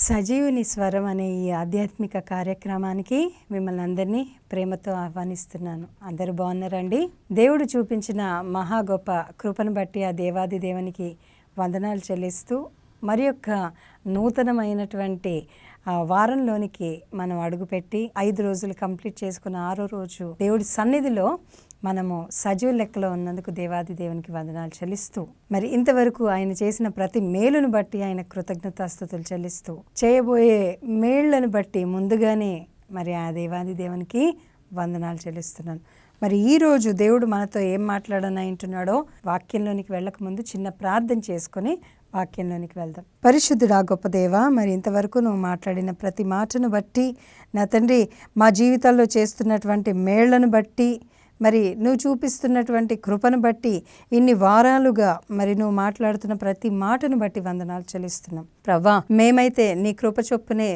సజీవుని స్వరం అనే ఈ ఆధ్యాత్మిక కార్యక్రమానికి మిమ్మల్ని అందరినీ ప్రేమతో ఆహ్వానిస్తున్నాను. అందరూ బాగున్నారండి? దేవుడు చూపించిన మహా గొప్ప కృపను బట్టి ఆ దేవాది దేవునికి వందనాలు చెల్లిస్తూ మరి యొక్క నూతనమైనటువంటి వారంలోనికి మనం అడుగుపెట్టి 5 రోజులు కంప్లీట్ చేసుకున్న 6వ రోజు దేవుడి సన్నిధిలో మనము సజీవ లెక్కలో ఉన్నందుకు దేవాది దేవునికి వందనాలు చెల్లిస్తూ మరి ఇంతవరకు ఆయన చేసిన ప్రతి మేలును బట్టి ఆయన కృతజ్ఞతాస్తుతులు చెల్లిస్తూ చేయబోయే మేళ్లను బట్టి ముందుగానే మరి ఆ దేవాది దేవునికి వందనాలు చెల్లిస్తున్నాను. మరి ఈరోజు దేవుడు మనతో ఏం మాట్లాడనంటున్నాడో వాక్యంలోనికి వెళ్ళకముందు చిన్న ప్రార్థన చేసుకొని వాక్యంలోనికి వెళ్దాం. పరిశుద్ధుడా గొప్ప దేవా, మరి ఇంతవరకు నువ్వు మాట్లాడిన ప్రతి మాటను బట్టి నా తండ్రి, మా జీవితాల్లో చేస్తున్నటువంటి మేళ్లను బట్టి, మరి నువ్వు చూపిస్తున్నటువంటి కృపను బట్టి, ఇన్ని వారాలుగా మరి నువ్వు మాట్లాడుతున్న ప్రతి మాటను బట్టి వందనాలు చెల్లిస్తున్నాం. ప్రభా, మేమైతే నీ కృప చొప్పునే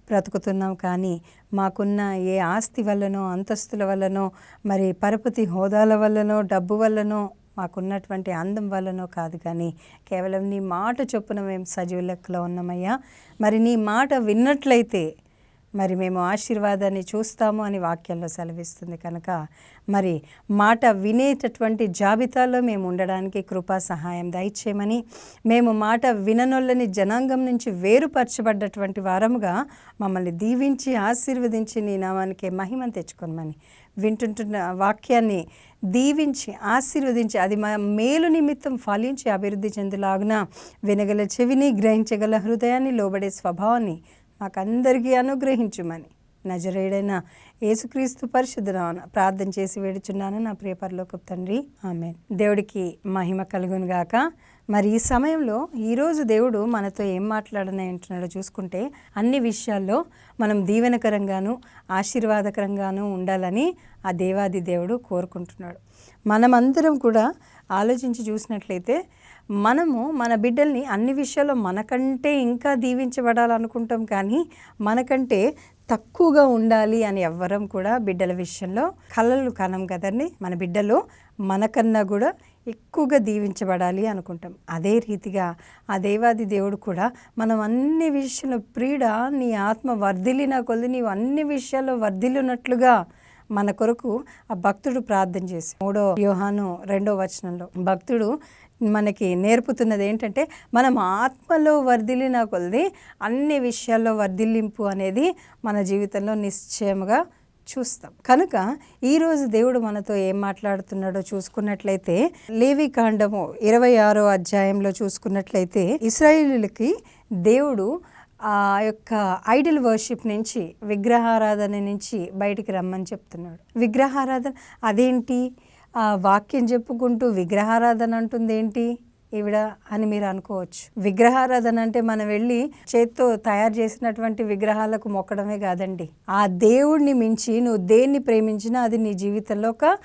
బ్రతుకుతున్నాం, కానీ మాకున్న ఏ ఆస్తి వల్లనో, అంతస్తుల వల్లనో, మరి పరపతి హోదాల వల్లనో, డబ్బు వల్లనో, మాకున్నటువంటి అందం వల్లనో కాదు, కానీ కేవలం నీ మాట చొప్పున మేము సజీవ లెక్కలో ఉన్నామయ్యా. మరి నీ మాట విన్నట్లయితే మరి మేము ఆశీర్వాదాన్ని చూస్తాము అని వాక్యంలో సెలవిస్తుంది కనుక మరి మాట వినేటటువంటి జాబితాలో మేము ఉండడానికి కృపా సహాయం దయచేయమని, మేము మాట విననొల్లని జనాంగం నుంచి వేరుపరచబడ్డటువంటి వారముగా మమ్మల్ని దీవించి ఆశీర్వదించి నీ నామానికి మహిమను తెచ్చుకోమని, వింటుంటున్న వాక్యాన్ని దీవించి ఆశీర్వదించి అది మా మేలు నిమిత్తం ఫలించి అభివృద్ధి చెందులాగున వినగల చెవిని, గ్రహించగల హృదయాన్ని, లోబడే స్వభావాన్ని మాకందరికీ అనుగ్రహించుమని నజరేయుడైన యేసుక్రీస్తు పరిశుద్ధ నామమున ప్రార్థన చేసి వేడుచున్నాను నా ప్రియ పరలోకపు తండ్రి, ఆమేన్. దేవుడికి మహిమ కలుగును గాక. మరి ఈ సమయంలో ఈరోజు దేవుడు మనతో ఏం మాట్లాడనంటున్నాడో చూసుకుంటే, అన్ని విషయాల్లో మనం దీవెనకరంగాను ఆశీర్వాదకరంగాను ఉండాలని ఆ దేవాది దేవుడు కోరుకుంటున్నాడు. మనమందరం కూడా ఆలోచించి చూసినట్లయితే మనము మన బిడ్డల్ని అన్ని విషయాల్లో మనకంటే ఇంకా దీవించబడాలనుకుంటాం, కానీ మనకంటే తక్కువగా ఉండాలి అని ఎవ్వరం కూడా బిడ్డల విషయంలో కలలు కనం కదండి. మన బిడ్డలు మనకన్నా కూడా ఎక్కువగా దీవించబడాలి అనుకుంటాం. అదే రీతిగా ఆ దేవాది దేవుడు కూడా మనం అన్ని విషయంలో ప్రియుడా నీ ఆత్మ వర్ధిల్లిన కొద్ది నీవు అన్ని విషయాల్లో వర్ధిల్లున్నట్లుగా మన కొరకు ఆ భక్తుడు ప్రార్థన చేసి 3 యోహాను 2వ వచనంలో భక్తుడు మనకి నేర్పుతున్నది ఏంటంటే, మనం ఆత్మలో వర్ధిల్లిన కొలది అన్ని విషయాల్లో వర్ధిల్లింపు అనేది మన జీవితంలో నిశ్చయముగా చూస్తాం. కనుక ఈరోజు దేవుడు మనతో ఏం మాట్లాడుతున్నాడో చూసుకున్నట్లయితే, లేవికాండము 26వ అధ్యాయంలో చూసుకున్నట్లయితే ఇశ్రాయేలీయులకి దేవుడు ఆ యొక్క ఐడల్ వర్షిప్ నుంచి, విగ్రహారాధన నుంచి బయటికి రమ్మని చెప్తున్నాడు. విగ్రహారాధన అదేంటి, ఆ వాక్యం చెప్పుకుంటూ విగ్రహారాధన అంటుంది ఏంటి ఈవిడ అని మీరు అనుకోవచ్చు. విగ్రహారాధన అంటే మనం వెళ్ళి చేత్తో తయారు చేసినటువంటి విగ్రహాలకు మొక్కడమే కాదండి. ఆ దేవుడిని మించి నువ్వు దేన్ని ప్రేమించినా అది నీ జీవితంలో ఒక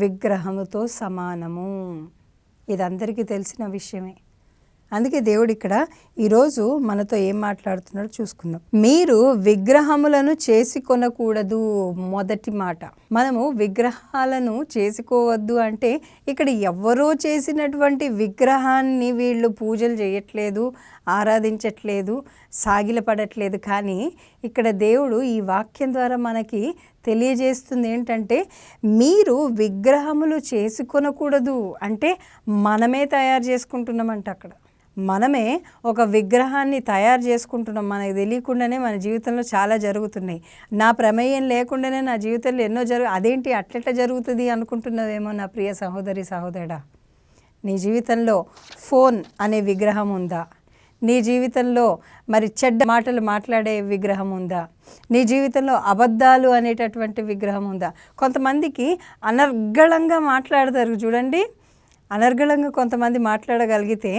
విగ్రహముతో సమానము. ఇది అందరికీ తెలిసిన విషయమే. అందుకే దేవుడు ఇక్కడ ఈరోజు మనతో ఏం మాట్లాడుతున్నాడో చూసుకుందాం. మీరు విగ్రహములను చేసుకొనకూడదు. మొదటి మాట, మనము విగ్రహాలను చేసుకోవద్దు అంటే ఇక్కడ ఎవరో చేసినటువంటి విగ్రహాన్ని వీళ్ళు పూజలు చేయట్లేదు, ఆరాధించట్లేదు, సాగిలపడట్లేదు. కానీ ఇక్కడ దేవుడు ఈ వాక్యం ద్వారా మనకి తెలియజేస్తుంది ఏంటంటే, మీరు విగ్రహములు చేసుకొనకూడదు అంటే మనమే తయారు చేసుకుంటున్నామంట. అక్కడ మనమే ఒక విగ్రహాన్ని తయారు చేసుకుంటున్నాం. మనకు తెలియకుండానే మన జీవితంలో చాలా జరుగుతున్నాయి. నా ప్రమేయం లేకుండానే నా జీవితంలో ఎన్నో అదేంటి అట్లెట్లా జరుగుతుంది అనుకుంటున్నదేమో నా ప్రియ సహోదరి సహోదరుడా. నీ జీవితంలో ఫోన్ అనే విగ్రహం ఉందా? నీ జీవితంలో మరి చెడ్డ మాటలు మాట్లాడే విగ్రహం ఉందా? నీ జీవితంలో అబద్ధాలు అనేటటువంటి విగ్రహం ఉందా? కొంతమందికి అనర్గళంగా మాట్లాడతారు చూడండి. అనర్గళంగా కొంతమంది మాట్లాడగలిగితే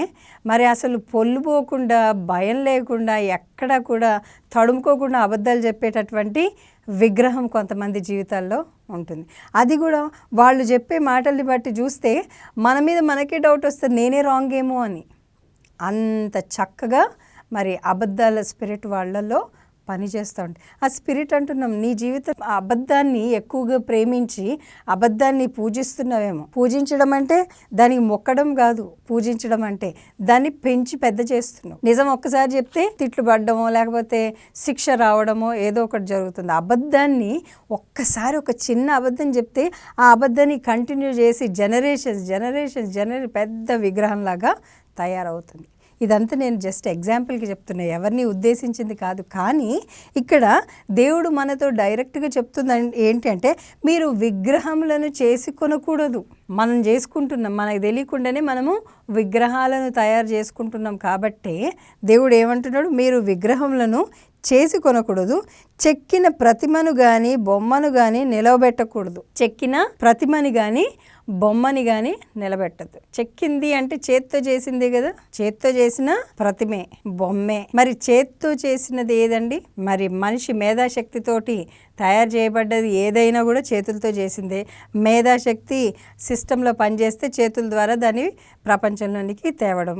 మరి అసలు పొల్లుపోకుండా, భయం లేకుండా, ఎక్కడ కూడా తడుముకోకుండా అబద్ధాలు చెప్పేటటువంటి విగ్రహం కొంతమంది జీవితాల్లో ఉంటుంది. అది కూడా వాళ్ళు చెప్పే మాటల్ని బట్టి చూస్తే మన మీద మనకే డౌట్ వస్తుంది, నేనే రాంగ్ ఏమో అని. అంత చక్కగా మరి అబద్ధాల స్పిరిట్ వాళ్ళల్లో పని చేస్తూ ఉంటాయి. ఆ స్పిరిట్ అంటున్నాం, నీ జీవితం అబద్ధాన్ని ఎక్కువగా ప్రేమించి అబద్ధాన్ని పూజిస్తున్నావేమో. పూజించడం అంటే దానికి మొక్కడం కాదు, పూజించడం అంటే దాన్ని పెంచి పెద్ద చేస్తున్నావు. నిజం ఒక్కసారి చెప్తే తిట్లు పడ్డమో లేకపోతే శిక్ష రావడమో ఏదో ఒకటి జరుగుతుంది. అబద్ధాన్ని ఒక్కసారి ఒక చిన్న అబద్ధం చెప్తే ఆ అబద్ధాన్ని కంటిన్యూ చేసి జనరేషన్ పెద్ద విగ్రహంలాగా తయారవుతుంది. ఇదంతా నేను జస్ట్ ఎగ్జాంపుల్కి చెప్తున్నా, ఎవరిని ఉద్దేశించింది కాదు. కానీ ఇక్కడ దేవుడు మనతో డైరెక్ట్గా చెప్తుంది ఏంటి అంటే, మీరు విగ్రహములను చేసి కొనకూడదు. మనం చేసుకుంటున్నాం, మనకు తెలియకుండానే మనము విగ్రహాలను తయారు చేసుకుంటున్నాం. కాబట్టి దేవుడు ఏమంటున్నాడు, మీరు విగ్రహములను చేసి కొనకూడదు, చెక్కిన ప్రతిమను కానీ బొమ్మను కానీ నిలవబెట్టకూడదు. చెక్కిన ప్రతిమని కానీ బొమ్మని కానీ నిలబెట్టద్దు. చెక్కింది అంటే చేత్తో చేసిందే కదా, చేత్తో చేసిన ప్రతిమే బొమ్మే. మరి చేత్తో చేసినది ఏదండి? మరి మనిషి మేధాశక్తితోటి తయారు చేయబడ్డది ఏదైనా కూడా చేతులతో చేసిందే. మేధాశక్తి సిస్టంలో పనిచేస్తే చేతుల ద్వారా దాన్ని ప్రపంచంలోనికి తేవడం.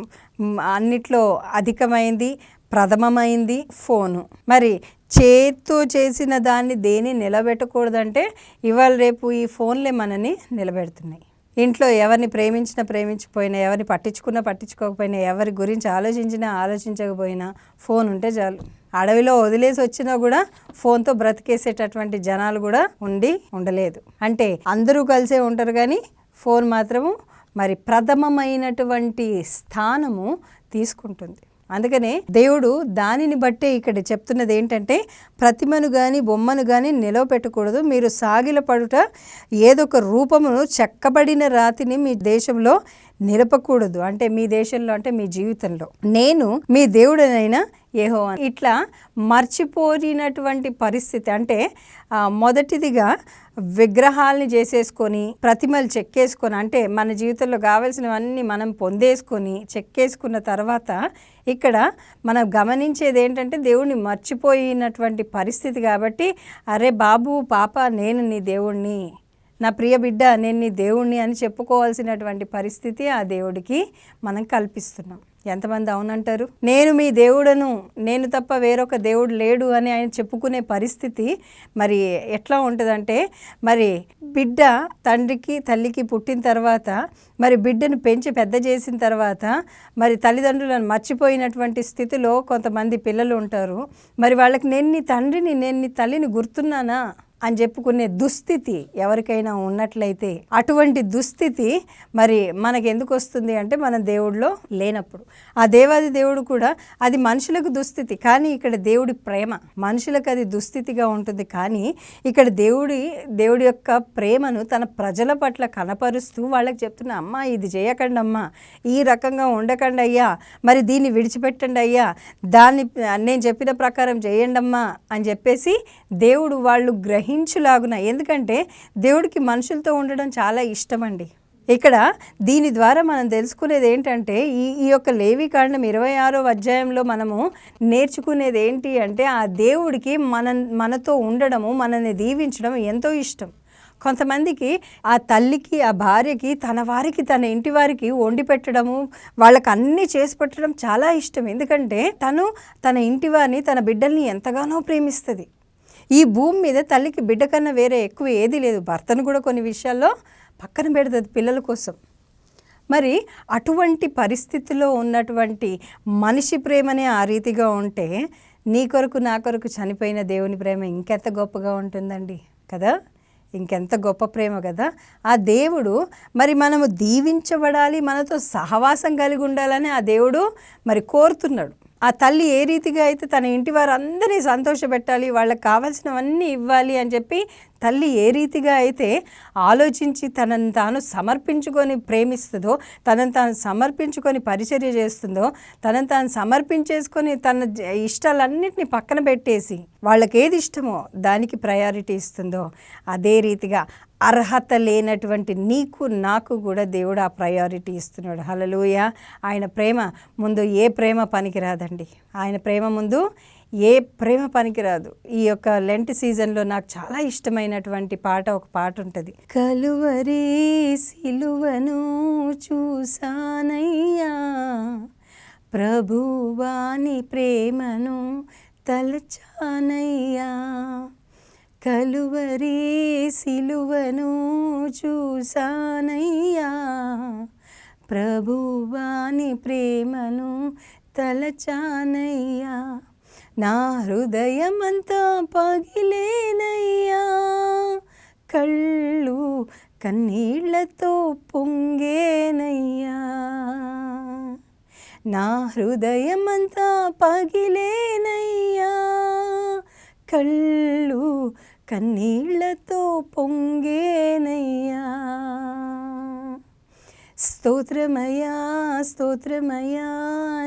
అన్నిట్లో అధికమైంది, ప్రథమమైంది ఫోను. మరి చేత్తో చేసిన దాన్ని దేని నిలబెట్టకూడదంటే ఇవాళ రేపు ఈ ఫోన్లే మనని నిలబెడుతున్నాయి. ఇంట్లో ఎవరిని ప్రేమించకపోయినా, ఎవరిని పట్టించుకోకపోయినా, ఎవరి గురించి ఆలోచించకపోయినా ఫోన్ ఉంటే చాలు. అడవిలో వదిలేసి వచ్చినా కూడా ఫోన్తో బ్రతికేసేటటువంటి జనాలు కూడా ఉండలేదు. అంటే అందరూ కలిసే ఉంటారు కానీ ఫోన్ మాత్రము మరి ప్రథమమైనటువంటి స్థానము తీసుకుంటుంది. అందుకనే దేవుడు దానిని బట్టే ఇక్కడ చెప్తున్నది ఏంటంటే, ప్రతిమను కానీ బొమ్మను కానీ నిలవపెట్టకూడదు. మీరు సాగిల పడుట ఏదొక రూపమును చెక్కబడిన రాతిని మీ దేశంలో నిలపకూడదు. అంటే మీ దేశంలో అంటే మీ జీవితంలో. నేను మీ దేవుడనైనా యెహోవా. ఇట్లా మర్చిపోయినటువంటి పరిస్థితి. అంటే మొదటిదిగా విగ్రహాలని చేసేసుకొని ప్రతిమలు చెక్కేసుకొని, అంటే మన జీవితంలో కావాల్సినవన్నీ మనం పొందేసుకొని చెక్కేసుకున్న తర్వాత ఇక్కడ మనం గమనించేది ఏంటంటే దేవుడిని మర్చిపోయినటువంటి పరిస్థితి. కాబట్టి అరే బాబు పాప, నేను నీ దేవుణ్ణి, నా ప్రియ బిడ్డ నేను నీ దేవుణ్ణి అని చెప్పుకోవాల్సినటువంటి పరిస్థితి ఆ దేవుడికి మనం కల్పిస్తున్నాం. ఎంతమంది అవునంటారు? నేను మీ దేవుడను, నేను తప్ప వేరొక దేవుడు లేడు అని ఆయన చెప్పుకునే పరిస్థితి మరి ఎట్లా ఉంటుందంటే, మరి బిడ్డ తండ్రికి తల్లికి పుట్టిన తర్వాత, మరి బిడ్డను పెంచి పెద్ద చేసిన తర్వాత, మరి తల్లిదండ్రులను మర్చిపోయినటువంటి స్థితిలో కొంతమంది పిల్లలు ఉంటారు. మరి వాళ్ళకి నేను నీ తండ్రిని, నేను నీ తల్లిని గుర్తున్నానా అని చెప్పుకునే దుస్థితి ఎవరికైనా ఉన్నట్లయితే, అటువంటి దుస్థితి మరి మనకు ఎందుకు వస్తుంది అంటే మనం దేవుడిలో లేనప్పుడు. ఆ దేవాది దేవుడు కూడా అది మనుషులకు దుస్థితి, కానీ ఇక్కడ దేవుడి ప్రేమ మనుషులకు అది దుస్థితిగా ఉంటుంది. కానీ ఇక్కడ దేవుడి యొక్క ప్రేమను తన ప్రజల పట్ల కనపరుస్తూ వాళ్ళకి చెప్తున్నా, అమ్మా ఇది చేయకండి అమ్మా, ఈ రకంగా ఉండకండి అయ్యా, మరి దీన్ని విడిచిపెట్టండి అయ్యా, దాన్ని నేను చెప్పిన ప్రకారం చేయండి అమ్మా అని చెప్పేసి దేవుడు వాళ్ళు గ్రహించులాగున. ఎందుకంటే దేవుడికి మనుషులతో ఉండడం చాలా ఇష్టం అండి. ఇక్కడ దీని ద్వారా మనం తెలుసుకునేది ఏంటంటే, ఈ యొక్క లేవికాండం 26వ అధ్యాయంలో మనము నేర్చుకునేది ఏంటి అంటే, ఆ దేవుడికి మనతో ఉండడము, మనల్ని దీవించడం ఎంతో ఇష్టం. కొంతమందికి ఆ తల్లికి, ఆ భార్యకి, తన వారికి, తన ఇంటి వారికి వండి పెట్టడము, వాళ్ళకి అన్నీ చేసి పెట్టడం చాలా ఇష్టం. ఎందుకంటే తన ఇంటి వారిని, తన బిడ్డల్ని ఎంతగానో ప్రేమిస్తుంది. ఈ భూమి మీద తల్లికి బిడ్డ కన్నా వేరే ఎక్కువ ఏది లేదు. భర్తను కూడా కొన్ని విషయాల్లో పక్కన పెడుతుంది పిల్లల కోసం. మరి అటువంటి పరిస్థితిలో ఉన్నటువంటి మనిషి ప్రేమనే ఆ రీతిగా ఉంటే, నీ కొరకు నా కొరకు చనిపోయిన దేవుని ప్రేమ ఇంకెంత గొప్పగా ఉంటుందండి కదా, ఇంకెంత గొప్ప ప్రేమ కదా. ఆ దేవుడు మరి మనము దీవించబడాలి, మనతో సహవాసం కలిగి ఉండాలని ఆ దేవుడు మరి కోరుతున్నాడు. ఆ తల్లి ఏ రీతిగా అయితే తన ఇంటి వారందరినీ సంతోషపెట్టాలి, వాళ్ళకి కావాల్సినవన్నీ ఇవ్వాలి అని చెప్పి తల్లి ఏ రీతిగా అయితే ఆలోచించి తనను తాను సమర్పించుకొని ప్రేమిస్తుందో, తనను తాను సమర్పించుకొని పరిచర్య చేస్తుందో, తనను తాను సమర్పించేసుకొని తన ఇష్టాలన్నింటినీ పక్కన పెట్టేసి వాళ్ళకి ఏది ఇష్టమో దానికి ప్రయారిటీ ఇస్తుందో, అదే రీతిగా అర్హత లేనటువంటి నీకు నాకు కూడా దేవుడు ఆ ప్రయారిటీ ఇస్తున్నాడు. హల్లెలూయా. ఆయన ప్రేమ ముందు ఏ ప్రేమ పనికిరాదండి. ఆయన ప్రేమ ముందు ఏ ప్రేమ పనికిరాదు. ఈ యొక్క లెంట్ సీజన్లో నాకు చాలా ఇష్టమైనటువంటి ఒక పాట ఉంటుంది. కలువరి సిలువను చూసానయ్యా, ప్రభువాని ప్రేమను తలచానయ్యా, కలువరి సిలువను చూసానయ్యా, ప్రభువాని ప్రేమను తలచానయ్యా, నా హృదయమంతా పగిలేనయ్యా, కళ్ళు కన్నీళ్లతో పొంగేనయ్యా, నా హృదయమంతా పగిలేనయ్యా, కళ్ళు కన్నీళ్లతో పొంగేనయ్యా. స్తోత్రమయ్యా స్తోత్రమయ్యా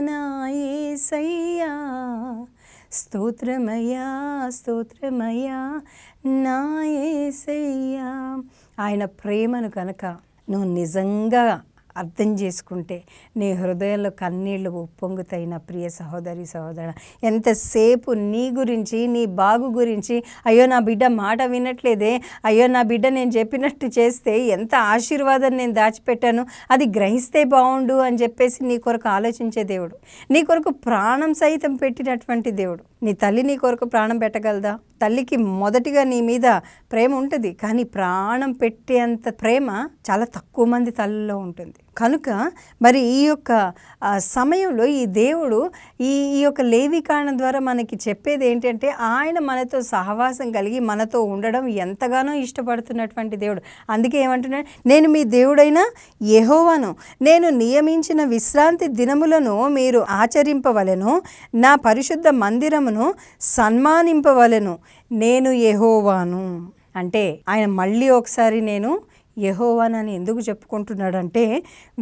నా యేసయ్యా, స్తోత్రమయ్యా స్తోత్రమయ్యా నా యేసయ్యా. ఆయన ప్రేమను కనుక నువ్వు నిజంగా అర్థం చేసుకుంటే నీ హృదయంలో కన్నీళ్ళు ఉప్పొంగుతాయి. నా ప్రియ సహోదరి సహోదరు, ఎంతసేపు నీ గురించి, నీ బాగు గురించి, అయ్యో నా బిడ్డ మాట వినట్లేదే, అయ్యో నా బిడ్డ నేను చెప్పినట్టు చేస్తే ఎంత ఆశీర్వాదం నేను దాచిపెట్టాను, అది గ్రహిస్తే బాగుండు అని చెప్పేసి నీ కొరకు ఆలోచించే దేవుడు, నీ కొరకు ప్రాణం సైతం పెట్టినటువంటి దేవుడు. నీ తల్లి నీ కొరకు ప్రాణం పెట్టగలదా? తల్లికి మొదటిగా నీ మీద ప్రేమ ఉంటుంది, కానీ ప్రాణం పెట్టేంత ప్రేమ చాలా తక్కువ మంది తల్లిలో ఉంటుంది. కనుక మరి ఈ యొక్క సమయంలో ఈ దేవుడు ఈ యొక్క లేవికాండం ద్వారా మనకి చెప్పేది ఏంటంటే, ఆయన మనతో సహవాసం కలిగి మనతో ఉండడం ఎంతగానో ఇష్టపడుతున్నటువంటి దేవుడు. అందుకే ఏమంటున్నాడు, నేను మీ దేవుడైన యెహోవాను, నేను నియమించిన విశ్రాంతి దినములను మీరు ఆచరింపవలెను, నా పరిశుద్ధ మందిరమును సన్మానింపవలెను, నేను యెహోవాను. అంటే ఆయన మళ్ళీ ఒకసారి నేను యెహోవానని ఎందుకు చెప్పుకుంటున్నాడంటే,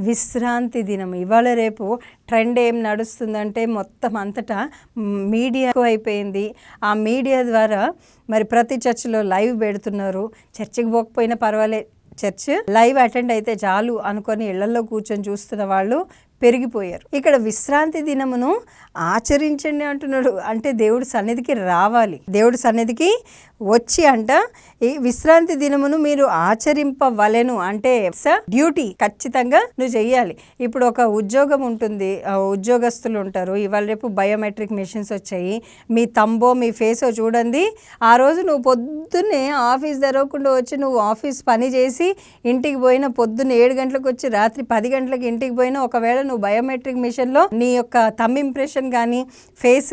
విశ్రాంతి దినం. ఇవాళ రేపు ట్రెండ్ ఏం నడుస్తుందంటే మొత్తం అంతటా మీడియా అయిపోయింది. ఆ మీడియా ద్వారా మరి ప్రతి చర్చిలో లైవ్ పెడుతున్నారు. చర్చికి పోకపోయినా పర్వాలేదు, చర్చ్ లైవ్ అటెండ్ అయితే చాలు అనుకొని ఇళ్లలో కూర్చొని చూస్తున్న వాళ్ళు పెరిగిపోయారు. ఇక్కడ విశ్రాంతి దినమును ఆచరించండి అంటున్నాడు. అంటే దేవుడి సన్నిధికి రావాలి, దేవుడి సన్నిధికి వచ్చి అంట ఈ విశ్రాంతి దినమును మీరు ఆచరింపవలెను. అంటే డ్యూటీ ఖచ్చితంగా నువ్వు చెయ్యాలి. ఇప్పుడు ఒక ఉద్యోగం ఉంటుంది, ఉద్యోగస్తులు ఉంటారు. ఇవాళ రేపు బయోమెట్రిక్ మెషిన్స్ వచ్చాయి. మీ తంబో మీ ఫేసో చూడండి, ఆ రోజు నువ్వు పొద్దున్నే ఆఫీస్ తెరవకుండా వచ్చి నువ్వు ఆఫీస్ పని చేసి ఇంటికి పోయినా, పొద్దున్న 7 గంటలకు వచ్చి రాత్రి 10 గంటలకు ఇంటికి పోయినా, ఒకవేళ నువ్వు బయోమెట్రిక్ మిషన్లో నీ యొక్క థంబ్ ఇంప్రెషన్ కానీ ఫేస్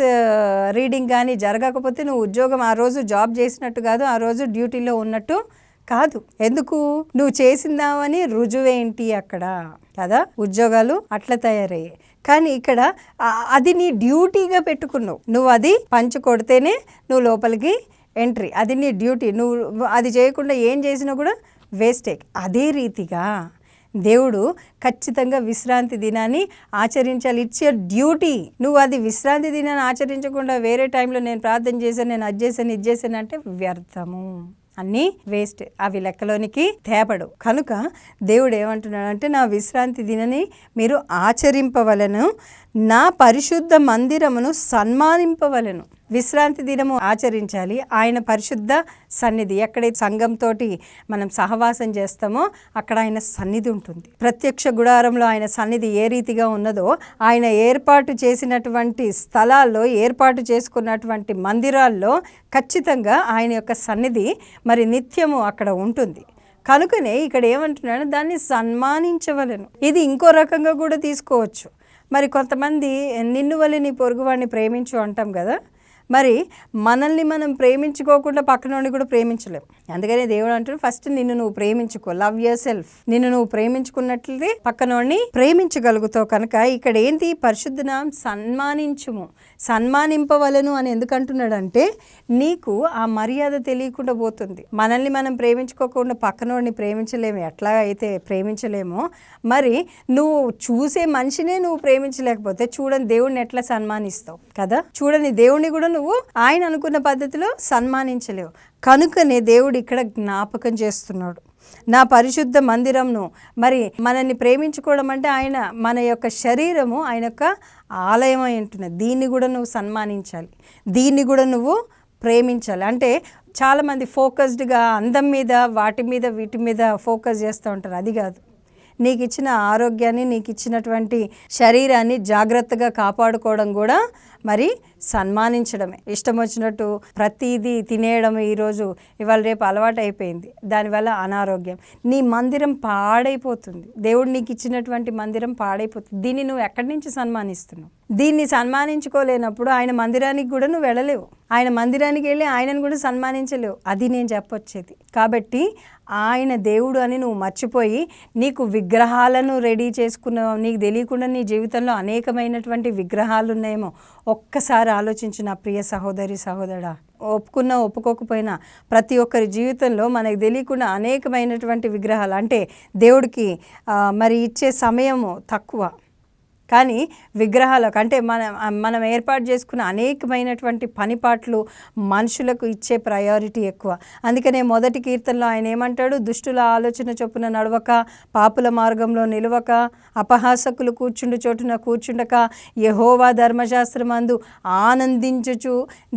రీడింగ్ కానీ జరగకపోతే నువ్వు ఉద్యోగం ఆ రోజు జాబ్ చేసినట్టు కాదు, ఆ రోజు డ్యూటీలో ఉన్నట్టు కాదు. ఎందుకు? నువ్వు చేసిందావని రుజువేంటి అక్కడ కదా. ఉద్యోగాలు అట్లా తయారయ్యాయి. కానీ ఇక్కడ అది నీ డ్యూటీగా పెట్టుకున్నావు. నువ్వు అది పంచి కొడితేనే నువ్వు లోపలికి ఎంట్రీ, అది నీ డ్యూటీ. నువ్వు అది చేయకుండా ఏం చేసినా కూడా వేస్టే. అదే రీతిగా దేవుడు ఖచ్చితంగా విశ్రాంతి దినాన్ని ఆచరించాలి. It's your duty. నువ్వు అది విశ్రాంతి దినాన్ని ఆచరించకుండా వేరే టైంలో నేను ప్రార్థన చేశాను, నేను అది చేశాను, ఇది చేశాను అంటే వ్యర్థము, అన్నీ వేస్ట్, అవి లెక్కలోనికి తేపడు. కనుక దేవుడు ఏమంటున్నాడంటే, నా విశ్రాంతి దినాన్ని మీరు ఆచరింపవలను, నా పరిశుద్ధ మందిరమును సన్మానింపవలను. విశ్రాంతి దినము ఆచరించాలి. ఆయన పరిశుద్ధ సన్నిధి, ఎక్కడైతే సంఘంతో మనం సహవాసం చేస్తామో అక్కడ ఆయన సన్నిధి ఉంటుంది. ప్రత్యక్ష గుడారంలో ఆయన సన్నిధి ఏ రీతిగా ఉన్నదో, ఆయన ఏర్పాటు చేసినటువంటి స్థలాల్లో, ఏర్పాటు చేసుకున్నటువంటి మందిరాల్లో ఖచ్చితంగా ఆయన యొక్క సన్నిధి మరి నిత్యము అక్కడ ఉంటుంది. కనుకనే ఇక్కడ ఏమంటున్నాడు, దాన్ని సన్మానించవలను. ఇది ఇంకో రకంగా కూడా తీసుకోవచ్చు. మరి కొంతమంది నిన్ను వలె నీ పొరుగువాడిని ప్రేమించు అంటాం కదా. మరి మనల్ని మనం ప్రేమించుకోకుండా పక్కనోడిని కూడా ప్రేమించలేము. అందుకనే దేవుడు అంటాడు, ఫస్ట్ నిన్ను నువ్వు ప్రేమించుకో, లవ్ యువర్ సెల్ఫ్. నిన్ను నువ్వు ప్రేమించుకున్నట్లయితే పక్కనోడిని ప్రేమించగలుగుతావు. కనుక ఇక్కడ ఏంటి, పరిశుద్ధనామం సన్మానించుము, సన్మానింపవలను అని ఎందుకంటున్నాడంటే, నీకు ఆ మర్యాద తెలియకుండా పోతుంది. మనల్ని మనం ప్రేమించుకోకుండా పక్కనోడిని ప్రేమించలేము. ఎట్లా అయితే ప్రేమించలేమో, మరి నువ్వు చూసే మనిషినే నువ్వు ప్రేమించలేకపోతే చూడని దేవుడిని ఎట్లా సన్మానిస్తావు కదా. చూడని దేవుడిని కూడా నువ్వు ఆయన అనుకున్న పద్ధతిలో సన్మానించలేవు. కనుకనే దేవుడు ఇక్కడ జ్ఞాపకం చేస్తున్నాడు, నా పరిశుద్ధ మందిరంను. మరి మనల్ని ప్రేమించుకోవడం అంటే ఆయన మన యొక్క శరీరము ఆయన యొక్క ఆలయం అయి ఉంటుంది. దీన్ని కూడా నువ్వు సన్మానించాలి, దీన్ని కూడా నువ్వు ప్రేమించాలి. అంటే చాలామంది ఫోకస్డ్గా అందం మీద, వాటి మీద, వీటి మీద ఫోకస్ చేస్తూ ఉంటారు. అది కాదు. నీకు ఇచ్చిన ఆరోగ్యాన్ని, నీకు ఇచ్చినటువంటి శరీరాన్ని జాగ్రత్తగా కాపాడుకోవడం కూడా మరి సన్మానించడమే. ఇష్టం వచ్చినట్టు ప్రతిదీ తినేయడం ఈరోజు ఇవాళ రేపు అలవాటు అయిపోయింది. దానివల్ల అనారోగ్యం. నీ మందిరం పాడైపోతుంది. దేవుడు నీకు ఇచ్చినటువంటి మందిరం పాడైపోతుంది. దీన్ని నువ్వు ఎక్కడి నుంచి సన్మానిస్తున్నావు? దీన్ని సన్మానించుకోలేనప్పుడు ఆయన మందిరానికి కూడా నువ్వు వెళ్ళలేవు. ఆయన మందిరానికి వెళ్ళి ఆయనను కూడా సన్మానించలేవు. అది నేను చెప్పొచ్చేది. కాబట్టి ఆయన దేవుడు అని నువ్వు మర్చిపోయి నీకు విగ్రహాలను రెడీ చేసుకున్నావు. నీకు తెలియకుండా నీ జీవితంలో అనేకమైనటువంటి విగ్రహాలు ఉన్నాయేమో. ఒక్కసారి ఆలోచించు నా ప్రియ సహోదరి సహోదరా. ఒప్పుకున్నా ఒప్పుకోకపోయినా ప్రతి ఒక్కరి జీవితంలో మనకు తెలియకుండా అనేకమైనటువంటి విగ్రహాలు, అంటే దేవుడికి మరి ఇచ్చే సమయము తక్కువ, కానీ విగ్రహాలకు అంటే మనం ఏర్పాటు చేసుకున్న అనేకమైనటువంటి పనిపాట్లు మనుషులకు ఇచ్చే ప్రయారిటీ ఎక్కువ. అందుకనే మొదటి కీర్తనలో ఆయన ఏమంటాడు? దుష్టుల ఆలోచన చొప్పున నడవక, పాపుల మార్గంలో నిలవక, అపహాసకులు కూర్చుండు చోటున కూర్చుండక, యెహోవా ధర్మశాస్త్రమందు ఆనందించుచు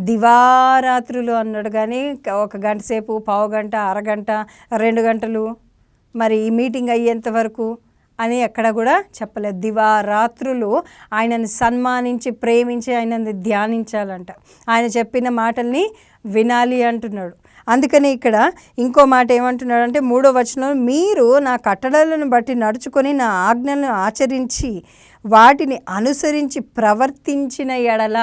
దివారాత్రులు అన్నాడు. కానీ 1 గంట సేపు, పావు గంట, అరగంట, 2 గంటలు మరి ఈ మీటింగ్ అయ్యేంత వరకు అని ఎక్కడ కూడా చెప్పలేదు. దివారాత్రులు ఆయనని సన్మానించి ప్రేమించి ఆయనని ధ్యానించాలంట. ఆయన చెప్పిన మాటల్ని వినాలి అంటున్నాడు. అందుకని ఇక్కడ ఇంకో మాట ఏమంటున్నాడు అంటే 3వ వచనం, మీరు నా కట్టడలను బట్టి నడుచుకొని నా ఆజ్ఞలను ఆచరించి వాటిని అనుసరించి ప్రవర్తించిన ఎడల.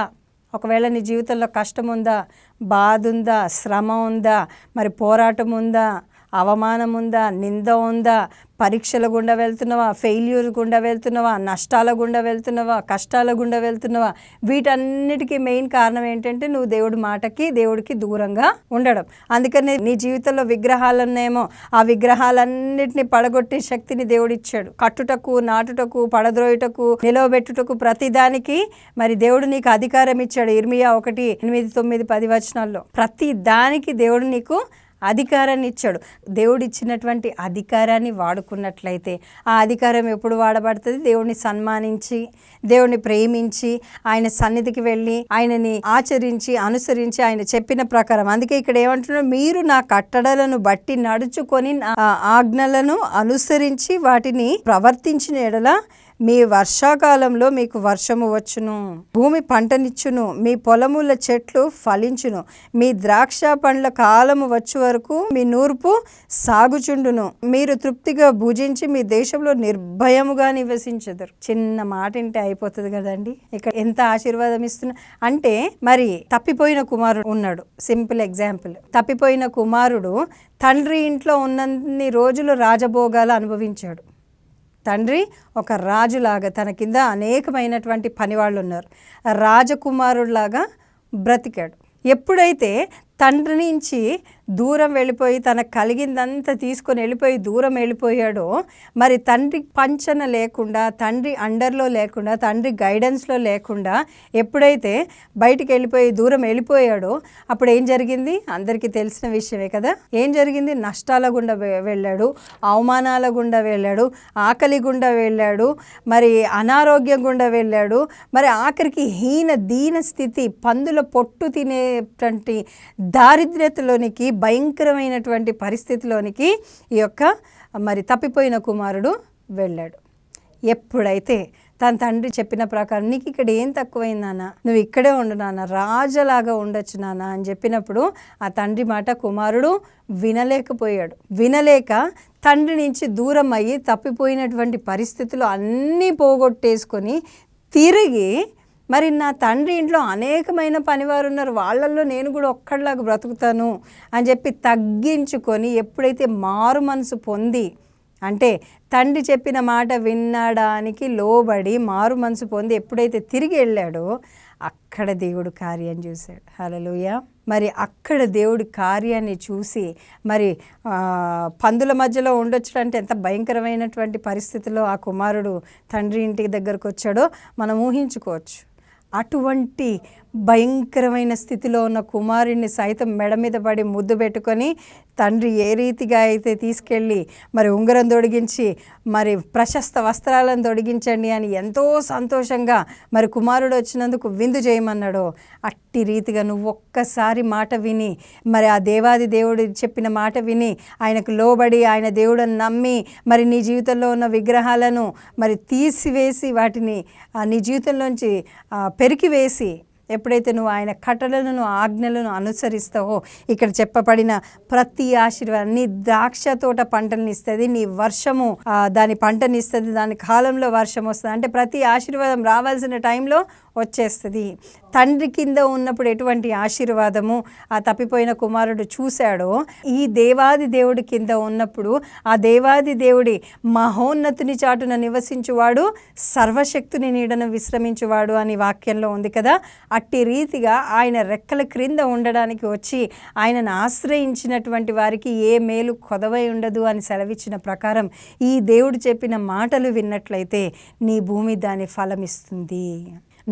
ఒకవేళ నీ జీవితంలో కష్టం ఉందా, బాధ ఉందా, శ్రమ ఉందా, మరి పోరాటం ఉందా, అవమానం ఉందా, నింద ఉందా, పరీక్షల గుండా వెళ్తున్నావా, ఫెయిల్యూర్ గుండా వెళ్తున్నావా, నష్టాల గుండా వెళ్తున్నావా, కష్టాల గుండా వెళ్తున్నావా, వీటన్నిటికీ మెయిన్ కారణం ఏంటంటే నువ్వు దేవుడి మాటకి, దేవుడికి దూరంగా ఉండడం. అందుకని నీ జీవితంలో విగ్రహాలు ఉన్నాయేమో, ఆ విగ్రహాలన్నిటిని పడగొట్టే శక్తిని దేవుడిచ్చాడు. కట్టుటకు, నాటుటకు, పడద్రోయుటకు, నిలవబెట్టుటకు, ప్రతిదానికి మరి దేవుడు నీకు అధికారం ఇచ్చాడు. ఇర్మియా 1, 8, 9, 10 వచనాల్లో ప్రతి దానికి దేవుడు నీకు అధికారాన్ని ఇచ్చాడు. దేవుడు ఇచ్చినటువంటి అధికారాన్ని వాడుకున్నట్లయితే ఆ అధికారం ఎప్పుడు వాడబడుతుంది? దేవుడిని సన్మానించి, దేవుడిని ప్రేమించి, ఆయన సన్నిధికి వెళ్ళి ఆయనని ఆచరించి అనుసరించి ఆయన చెప్పిన ప్రకారం. అందుకే ఇక్కడ ఏమంటున్నారు? మీరు నా కట్టడలను బట్టి నడుచుకొని నా ఆజ్ఞలను అనుసరించి వాటిని ప్రవర్తించిన ఎడల మీ వర్షాకాలంలో మీకు వర్షము వచ్చును, భూమి పంటనిచ్చును, మీ పొలముల చెట్లు ఫలించును, మీ ద్రాక్ష పండ్ల కాలము వచ్చే వరకు మీ నూర్పు సాగుచుండును, మీరు తృప్తిగా భుజించి మీ దేశంలో నిర్భయముగా నివసించెదరు. చిన్న మాట వింటే అయిపోతుంది కదండి. ఇక్కడ ఎంత ఆశీర్వాదం ఇస్తున్నా అంటే, మరి తప్పిపోయిన కుమారుడు ఉన్నాడు. Simple example. తప్పిపోయిన కుమారుడు తండ్రి ఇంట్లో ఉన్నన్ని రోజులు రాజభోగాలు అనుభవించాడు. తండ్రి ఒక రాజులాగా, తన కింద అనేకమైనటువంటి పనివాళ్ళు ఉన్నారు, రాజకుమారుడిలాగా బ్రతికాడు. ఎప్పుడైతే తండ్రి నుంచి దూరం వెళ్ళిపోయి తనకు కలిగిందంతా తీసుకొని వెళ్ళిపోయి దూరం వెళ్ళిపోయాడో, మరి తండ్రి పంచన లేకుండా, తండ్రి అండర్లో లేకుండా, తండ్రి గైడెన్స్లో లేకుండా ఎప్పుడైతే బయటికి వెళ్ళిపోయి దూరం వెళ్ళిపోయాడో అప్పుడు ఏం జరిగింది? అందరికీ తెలిసిన విషయమే కదా. ఏం జరిగింది? నష్టాల గుండా వెళ్ళాడు, అవమానాల గుండా వెళ్ళాడు, ఆకలి గుండా వెళ్ళాడు, మరి అనారోగ్యం గుండా వెళ్ళాడు, మరి ఆఖరికి దీన స్థితి, పందుల పొట్టు తినేటువంటి దారిద్ర్యతలోనికి, భయంకరమైనటువంటి పరిస్థితిలోనికి ఈ యొక్క మరి తప్పిపోయిన కుమారుడు వెళ్ళాడు. ఎప్పుడైతే తన తండ్రి చెప్పిన ప్రకారం, నీకు ఇక్కడ ఏం తక్కువైంది నాన్న, నువ్వు ఇక్కడే ఉండు నాన్న, రాజలాగా ఉండొచ్చు నాన్న అని చెప్పినప్పుడు ఆ తండ్రి మాట కుమారుడు వినలేకపోయాడు. వినలేక తండ్రి నుంచి దూరం అయ్యి తప్పిపోయినటువంటి పరిస్థితులు అన్నీ పోగొట్టేసుకొని తిరిగి, మరి నా తండ్రి ఇంట్లో అనేకమైన పనివారు ఉన్నారు, వాళ్ళల్లో నేను కూడా ఒక్కడిలాగా బ్రతుకుతాను అని చెప్పి తగ్గించుకొని, ఎప్పుడైతే మారు మనసు పొంది, అంటే తండ్రి చెప్పిన మాట వినడానికి లోబడి మారు మనసు పొంది ఎప్పుడైతే తిరిగి వెళ్ళాడో అక్కడ దేవుడు కార్యం చూశాడు. హల్లెలూయా. మరి అక్కడ దేవుడి కార్యాన్ని చూసి, మరి పందుల మధ్యలో ఉండొచ్చు అంటే ఎంత భయంకరమైనటువంటి పరిస్థితిలో ఆ కుమారుడు తండ్రి ఇంటికి దగ్గరకు వచ్చాడో మనం ఊహించుకోవచ్చు. అటువంటి భయంకరమైన స్థితిలో ఉన్న కుమారుడిని సైతం మెడ మీద పడి ముద్దు పెట్టుకొని తండ్రి ఏ రీతిగా అయితే తీసుకెళ్ళి మరి ఉంగరం తొడిగించి, మరి ప్రశస్త వస్త్రాలను తొడిగించండి అని ఎంతో సంతోషంగా మరి కుమారుడు వచ్చినందుకు విందు చేయమన్నాడో, అట్టి రీతిగా నువ్వు ఒక్కసారి మాట విని, మరి ఆ దేవాది దేవుడు చెప్పిన మాట విని ఆయనకు లోబడి ఆయన దేవుడని నమ్మి, మరి నీ జీవితంలో ఉన్న విగ్రహాలను మరి తీసివేసి వాటిని నీ జీవితంలోంచి పెరికివేసి ఎప్పుడైతే నువ్వు ఆయన కట్టడలను ఆజ్ఞలను అనుసరిస్తావో ఇక్కడ చెప్పబడిన ప్రతి ఆశీర్వాదం, నీ ద్రాక్ష తోట పంటని ఇస్తుంది, నీ వర్షము దాని పంటని ఇస్తుంది, దాని కాలంలో వర్షం వస్తుంది. అంటే ప్రతి ఆశీర్వాదం రావాల్సిన టైంలో వచ్చేస్తుంది. తండ్రి కింద ఉన్నప్పుడు ఎటువంటి ఆశీర్వాదము ఆ తప్పిపోయిన కుమారుడు చూశాడో, ఈ దేవాది దేవుడి కింద ఉన్నప్పుడు ఆ దేవాది దేవుడి మహోన్నతుని చాటున నివసించువాడు, సర్వశక్తుని నీడను విశ్రమించువాడు అని వాక్యంలో ఉంది కదా. అట్టి రీతిగా ఆయన రెక్కల క్రింద ఉండడానికి వచ్చి ఆయనను ఆశ్రయించినటువంటి వారికి ఏ మేలు కొదవై ఉండదు అని సెలవిచ్చిన ప్రకారం ఈ దేవుడు చెప్పిన మాటలు విన్నట్లయితే నీ భూమి దాని ఫలమిస్తుంది.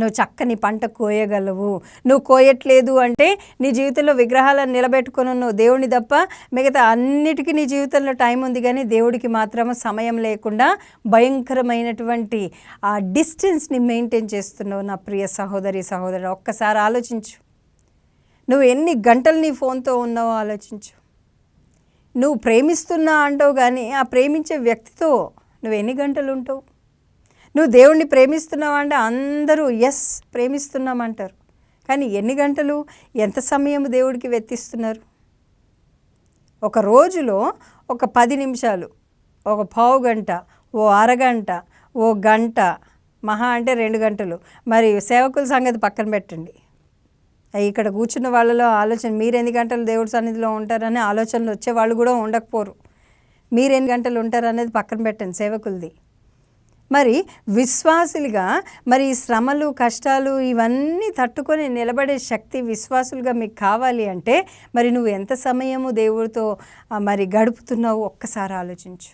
నువ్వు చక్కని పంట కోయగలవు. నువ్వు కోయట్లేదు అంటే నీ జీవితంలో విగ్రహాలను నిలబెట్టుకుని నువ్వు దేవుని తప్ప మిగతా అన్నిటికీ నీ జీవితంలో టైం ఉంది, కానీ దేవుడికి మాత్రం సమయం లేకుండా భయంకరమైనటువంటి ఆ డిస్టెన్స్ని మెయింటైన్ చేస్తున్నావు. నా ప్రియ సహోదరి సహోదరుడు, ఒక్కసారి ఆలోచించు. నువ్వు ఎన్ని గంటలు నీ ఫోన్తో ఉన్నావో ఆలోచించు. నువ్వు ప్రేమిస్తున్నా అంటావు, కానీ ఆ ప్రేమించే వ్యక్తితో నువ్వు ఎన్ని గంటలు ఉంటావు? నువ్వు దేవుణ్ణి ప్రేమిస్తున్నావు అంటే అందరూ ఎస్ ప్రేమిస్తున్నామంటారు, కానీ ఎన్ని గంటలు ఎంత సమయం దేవుడికి వెచ్చిస్తున్నారు? ఒక రోజులో ఒక 10 నిమిషాలు, ఒక పావు గంట, ఓ అరగంట, ఓ గంట, మహా అంటే 2 గంటలు. మరి సేవకుల సంగతి పక్కన పెట్టండి. ఇక్కడ కూర్చున్న వాళ్ళలో ఆలోచన, మీరు ఎన్ని గంటలు దేవుడి సన్నిధిలో ఉంటారనే ఆలోచనలు వచ్చే వాళ్ళు కూడా ఉండకపోరు. మీరు ఎన్ని గంటలు ఉంటారు అనేది పక్కన పెట్టండి సేవకులది. మరి విశ్వాసులుగా మరి ఈ శ్రమలు కష్టాలు ఇవన్నీ తట్టుకొని నిలబడే శక్తి విశ్వాసులుగా మీకు కావాలి అంటే మరి నువ్వు ఎంత సమయము దేవుడితో మరి గడుపుతున్నావు ఒక్కసారి ఆలోచించు.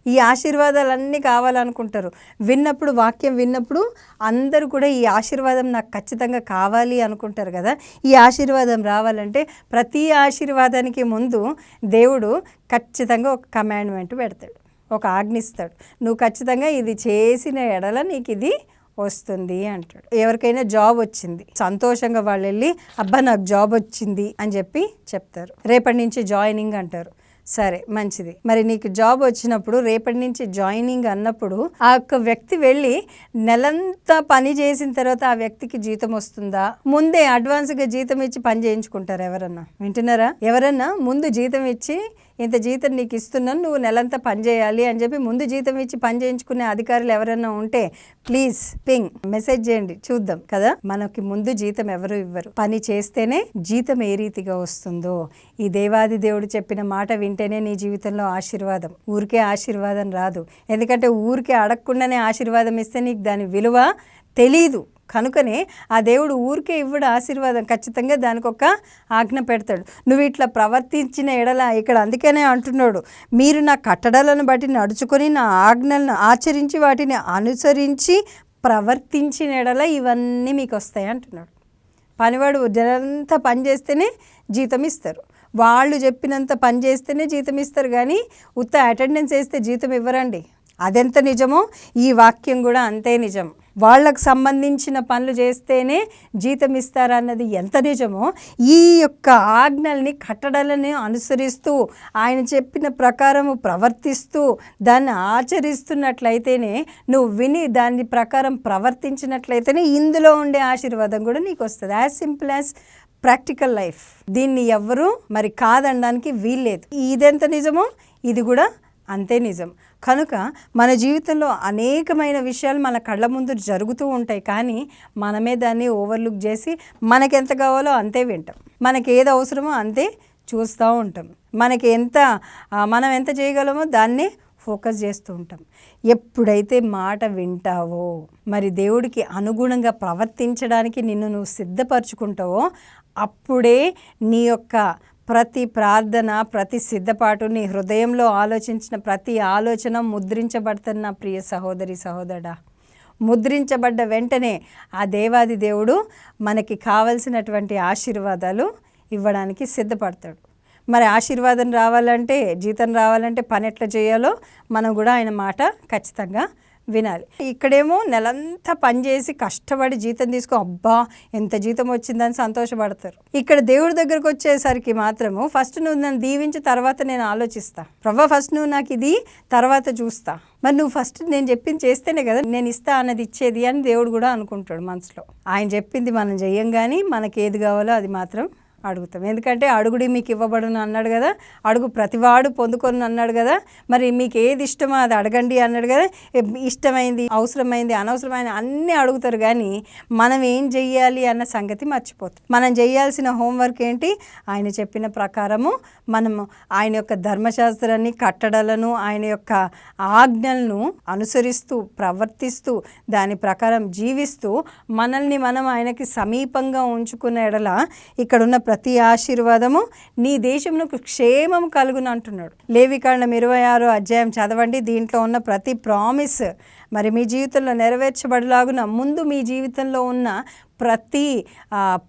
ఈ ఆశీర్వాదాలన్నీ కావాలనుకుంటారు. విన్నప్పుడు వాక్యం విన్నప్పుడు అందరూ కూడా ఈ ఆశీర్వాదం నాకు ఖచ్చితంగా కావాలి అనుకుంటారు కదా. ఈ ఆశీర్వాదం రావాలంటే ప్రతి ఆశీర్వాదానికి ముందు దేవుడు ఖచ్చితంగా ఒక కమాండ్మెంట్ పెడతాడు, ఒక ఆజ్ఞిస్తాడు. నువ్వు ఖచ్చితంగా ఇది చేసిన ఎడల నీకు ఇది వస్తుంది అంటాడు. ఎవరికైనా జాబ్ వచ్చింది, సంతోషంగా వాళ్ళు వెళ్ళి అబ్బా నాకు జాబ్ వచ్చింది అని చెప్తారు. రేపటి నుంచి జాయినింగ్ అంటారు. సరే మంచిది. మరి నీకు జాబ్ వచ్చినప్పుడు రేపటి నుంచి జాయినింగ్ అన్నప్పుడు ఆ యొక్క వ్యక్తి వెళ్ళి నెలంతా పని చేసిన తర్వాత ఆ వ్యక్తికి జీతం వస్తుందా? ముందే అడ్వాన్స్గా జీతం ఇచ్చి పని చేయించుకుంటారు ఎవరన్నా? వింటున్నారా? ఎవరన్నా ముందు జీతం ఇచ్చి ఇంత జీతం నీకు ఇస్తున్నాను, నువ్వు నెలంతా పని చేయాలి అని చెప్పి ముందు జీతం ఇచ్చి పని చేయించుకునే అధికారులు ఎవరైనా ఉంటే ప్లీజ్ పింగ్ మెసేజ్ చేయండి, చూద్దాం కదా. మనకి ముందు జీతం ఎవరు ఇవ్వరు. పని చేస్తేనే జీతం ఏ రీతిగా వస్తుందో ఈ దేవాది దేవుడు చెప్పిన మాట వింటేనే నీ జీవితంలో ఆశీర్వాదం. ఊరికే ఆశీర్వాదం రాదు. ఎందుకంటే ఊరికే అడగకుండానే ఆశీర్వాదం ఇస్తే నీకు దాని విలువ తెలీదు. కనుకనే ఆ దేవుడు ఊరికే ఇవ్వడు ఆశీర్వాదం, ఖచ్చితంగా దానికి ఒక ఆజ్ఞ పెడతాడు. నువ్వు ఇట్లా ప్రవర్తించిన ఎడల, ఇక్కడ అందుకనే అంటున్నాడు, మీరు నా కట్టడలను బట్టి నడుచుకొని నా ఆజ్ఞలను ఆచరించి వాటిని అనుసరించి ప్రవర్తించిన ఎడల ఇవన్నీ మీకు వస్తాయి అంటున్నాడు. పనివాడు జనంతా పని చేస్తేనే జీతం ఇస్తారు, వాళ్ళు చెప్పినంత పని చేస్తేనే జీతం ఇస్తారు, కానీ ఉత్త అటెండెన్స్ వేస్తే జీతం ఇవ్వరండి. అదెంత నిజమో ఈ వాక్యం కూడా అంతే నిజం. వాళ్ళకు సంబంధించిన పనులు చేస్తేనే జీతం ఇస్తారన్నది ఎంత నిజమో ఈ యొక్క ఆజ్ఞల్ని కట్టడలని అనుసరిస్తూ ఆయన చెప్పిన ప్రకారము ప్రవర్తిస్తూ దాన్ని ఆచరిస్తున్నట్లయితేనే, నువ్వు విని దాని ప్రకారం ప్రవర్తించినట్లయితేనే ఇందులో ఉండే ఆశీర్వాదం కూడా నీకు వస్తుంది. As simple as practical life. దీన్ని ఎవ్వరూ మరి కాదనడానికి వీల్లేదు. ఇదెంత నిజమో ఇది కూడా అంతే నిజం. కనుక మన జీవితంలో అనేకమైన విషయాలు మన కళ్ళ ముందు జరుగుతూ ఉంటాయి, కానీ మనమే దాన్ని ఓవర్లుక్ చేసి మనకెంత కావాలో అంతే వింటాం, మనకి ఏది అవసరమో అంతే చూస్తూ ఉంటాం, మనం ఎంత చేయగలమో దాన్నే ఫోకస్ చేస్తూ ఉంటాం. ఎప్పుడైతే మాట వింటావో, మరి దేవుడికి అనుగుణంగా ప్రవర్తించడానికి నిన్ను నువ్వు సిద్ధపరచుకుంటావో, అప్పుడే నీ యొక్క ప్రతి ప్రార్థన, ప్రతి సిద్ధపాటు, నీ హృదయంలో ఆలోచించిన ప్రతి ఆలోచన ముద్రించబడుతున్న ప్రియ సహోదరి సహోదరుడా. ముద్రించబడ్డ వెంటనే ఆ దేవాది దేవుడు మనకి కావలసినటువంటి ఆశీర్వాదాలు ఇవ్వడానికి సిద్ధపడతాడు. మరి ఆశీర్వాదం రావాలంటే, జీతం రావాలంటే పని ఎట్లా చేయాలో మనం కూడా ఆయన మాట ఖచ్చితంగా వినాలి. ఇక్కడేమో నెలంతా పనిచేసి కష్టపడి జీతం తీసుకో, అబ్బా ఎంత జీతం వచ్చిందని సంతోషపడతారు. ఇక్కడ దేవుడి దగ్గరకు వచ్చేసరికి మాత్రము ఫస్ట్ నువ్వు నన్ను దీవించి తర్వాత నేను ఆలోచిస్తా, ప్రభా ఫస్ట్ నువ్వు నాకు ఇది తర్వాత చూస్తా, మరి నువ్వు ఫస్ట్ నేను చెప్పింది చేస్తేనే కదా నేను ఇస్తా అన్నది ఇచ్చేది అని దేవుడు కూడా అనుకుంటాడు మనసులో. ఆయన చెప్పింది మనం చెయ్యం, కానీ మనకి ఏది కావాలో అది మాత్రం అడుగుతాం. ఎందుకంటే అడుగుడి మీకు ఇవ్వబడును అన్నాడు కదా, అడుగు ప్రతివాడు పొందుకొని అన్నాడు కదా, మరి మీకు ఏది ఇష్టమో అది అడగండి అన్నాడు కదా. ఇష్టమైంది, అవసరమైంది, అనవసరమైంది అన్నీ అడుగుతారు, కానీ మనం ఏం చెయ్యాలి అన్న సంగతి మర్చిపోతాం. మనం చేయాల్సిన హోంవర్క్ ఏంటి? ఆయన చెప్పిన ప్రకారము మనము ఆయన యొక్క ధర్మశాస్త్రాన్ని, కట్టడలను, ఆయన యొక్క ఆజ్ఞలను అనుసరిస్తూ ప్రవర్తిస్తూ దాని ప్రకారం జీవిస్తూ మనల్ని మనం ఆయనకి సమీపంగా ఉంచుకున్న ఎడల ఇక్కడున్న ప్రతి ఆశీర్వాదము నీ దేశమునకు క్షేమం కలుగును అంటున్నాడు. లేవికాండం 26వ అధ్యాయం చదవండి. దీంట్లో ఉన్న ప్రతి ప్రామిస్ మరి మీ జీవితంలో నెరవేర్చబడలాగున ముందు మీ జీవితంలో ఉన్న ప్రతి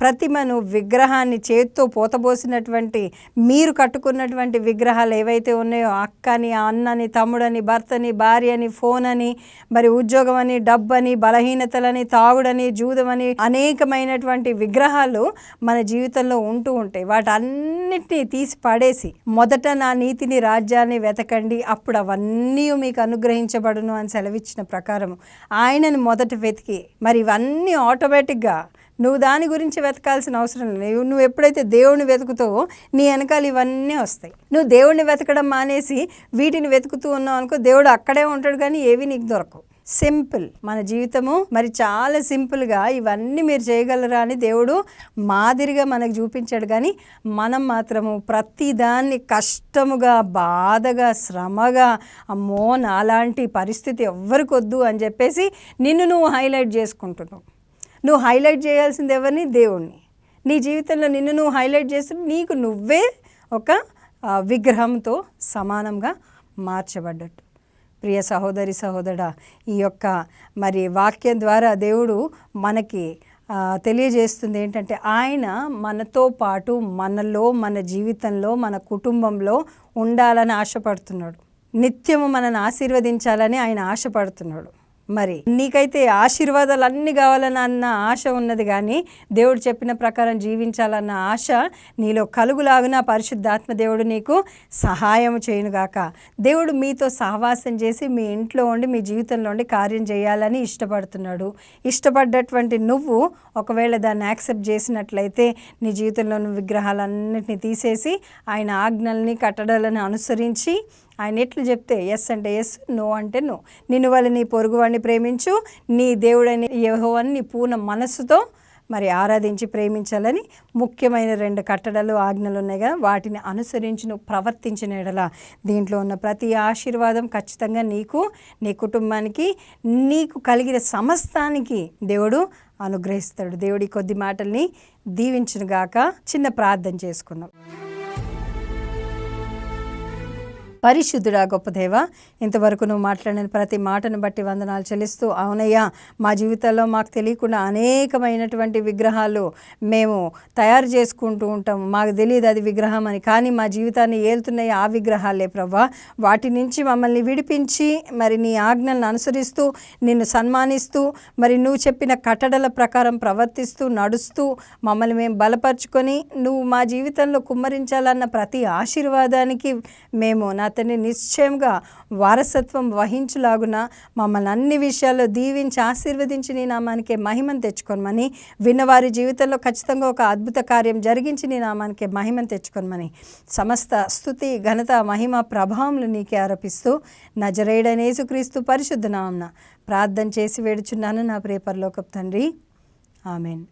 ప్రతిమను, విగ్రహాన్ని, చేత్తో పోతబోసినటువంటి మీరు కట్టుకున్నటువంటి విగ్రహాలు ఏవైతే ఉన్నాయో, అక్కని, అన్నని, తమ్ముడని, భర్తని, భార్యని, ఫోన్ అని, మరి ఉద్యోగం అని, డబ్బని, బలహీనతలని, తాగుడని, జూదమని అనేకమైనటువంటి విగ్రహాలు మన జీవితంలో ఉంటూ ఉంటాయి. వాటన్నిటినీ తీసి పడేసి మొదట నా నీతిని, రాజ్యాన్ని వెతకండి, అప్పుడు అవన్నీ మీకు అనుగ్రహించబడును అని సెలవిచ్చిన ప్రకారము ఆయనను మొదట వెతికి మరి ఇవన్నీ ఆటోమేటిక్గా నువ్వు దాని గురించి వెతకాల్సిన అవసరం లేదు. నువ్వు ఎప్పుడైతే దేవుడిని వెతుకుతావో నీ వెనకాల ఇవన్నీ వస్తాయి. నువ్వు దేవుడిని వెతకడం మానేసి వీటిని వెతుకుతూ ఉన్నావు అనుకో, దేవుడు అక్కడే ఉంటాడు కానీ ఏవి నీకు దొరకవు. సింపుల్ మన జీవితము, మరి చాలా సింపుల్గా ఇవన్నీ మీరు చేయగలరా అని దేవుడు మాదిరిగా మనకు చూపించాడు. కానీ మనం మాత్రము ప్రతిదాన్ని కష్టముగా, బాధగా, శ్రమగా, అమ్మో నాలాంటి పరిస్థితి ఎవ్వరికి వద్దు అని చెప్పేసి నిన్ను నువ్వు హైలైట్ చేసుకుంటున్నావు. నువ్వు హైలైట్ చేయాల్సింది ఎవరిని? దేవుణ్ణి. నీ జీవితంలో నిన్ను నువ్వు హైలైట్ చేస్తూ నీకు నువ్వే ఒక విగ్రహంతో సమానంగా మార్చబడ్డట్టు. ప్రియ సహోదరి సహోదరా, ఈ యొక్క మరి వాక్యం ద్వారా దేవుడు మనకి తెలియజేస్తుంది ఏంటంటే ఆయన మనతో పాటు మనలో, మన జీవితంలో, మన కుటుంబంలో ఉండాలని ఆశపడుతున్నాడు. నిత్యము మనల్ని ఆశీర్వదించాలని ఆయన ఆశపడుతున్నాడు. మరి నీకైతే ఆశీర్వాదాలు అన్నీ కావాలన్న ఆశ ఉన్నది, కానీ దేవుడు చెప్పిన ప్రకారం జీవించాలన్న ఆశ నీలో కలుగులాగున పరిశుద్ధాత్మ దేవుడు నీకు సహాయం చేయునుగాక. దేవుడు మీతో సహవాసం చేసి మీ ఇంట్లో ఉండి మీ జీవితంలో ఉండి కార్యం చేయాలని ఇష్టపడుతున్నాడు. ఇష్టపడ్డటువంటి నువ్వు ఒకవేళ దాన్ని యాక్సెప్ట్ చేసినట్లయితే నీ జీవితంలో విగ్రహాలన్నింటినీ తీసేసి ఆయన ఆజ్ఞల్ని, కట్టడాలను అనుసరించి ఆయన ఎట్లు చెప్తే ఎస్ అంటే ఎస్, నో అంటే నో. నిన్ను వల్ల నీ పొరుగువాడిని ప్రేమించు, నీ దేవుడని యెహోవాని నీ పూర్ణ మనస్సుతో మరి ఆరాధించి ప్రేమించాలని ముఖ్యమైన 2 కట్టడలు, ఆజ్ఞలు ఉన్నాయి కదా, వాటిని అనుసరించి నువ్వు ప్రవర్తించిన ఎడల దీంట్లో ఉన్న ప్రతి ఆశీర్వాదం ఖచ్చితంగా నీకు, నీ కుటుంబానికి, నీకు కలిగిన సమస్తానికి దేవుడు అనుగ్రహిస్తాడు. దేవుడి కొద్ది మాటల్ని దీవించునుగాక. చిన్న ప్రార్థన చేసుకుందాం. పరిశుద్ధుడా, గొప్ప దేవా, ఇంతవరకు నువ్వు మాట్లాడిన ప్రతి మాటను బట్టి వందనాలు చెల్లిస్తూ, అవునయ్యా మా జీవితాల్లో మాకు తెలియకుండా అనేకమైనటువంటి విగ్రహాలు మేము తయారు చేసుకుంటూ ఉంటాం. మాకు తెలియదు అది విగ్రహం అని, కానీ మా జీవితాన్ని ఏలుతున్నాయి ఆ విగ్రహాలే ప్రభా. వాటి నుంచి మమ్మల్ని విడిపించి మరి నీ ఆజ్ఞలను అనుసరిస్తూ, నిన్ను సన్మానిస్తూ, మరి నువ్వు చెప్పిన కట్టడల ప్రకారం ప్రవర్తిస్తూ నడుస్తూ మమ్మల్ని మేము బలపరుచుకొని నువ్వు మా జీవితంలో కుమ్మరించాలన్న ప్రతి ఆశీర్వాదానికి మేము నా తండ్రి నిశ్చయంగా వారసత్వం వహించులాగున మమ్మల్ని అన్ని విషయాల్లో దీవించి ఆశీర్వదించి నీ నామానికే మహిమను తెచ్చుకోనమని, విన్నవారి జీవితంలో ఖచ్చితంగా ఒక అద్భుత కార్యం జరిగించి నీ నామానికే మహిమను తెచ్చుకోనమని, సమస్త స్తుతి, ఘనత, మహిమ, ప్రభావములు నీకే ఆరోపిస్తూ నజరేయుడైన యేసుక్రీస్తు పరిశుద్ధ నామమున ప్రార్థన చేసి వేడుచున్నాను నా ప్రియ పరలోకపు తండ్రి. ఆమెన్.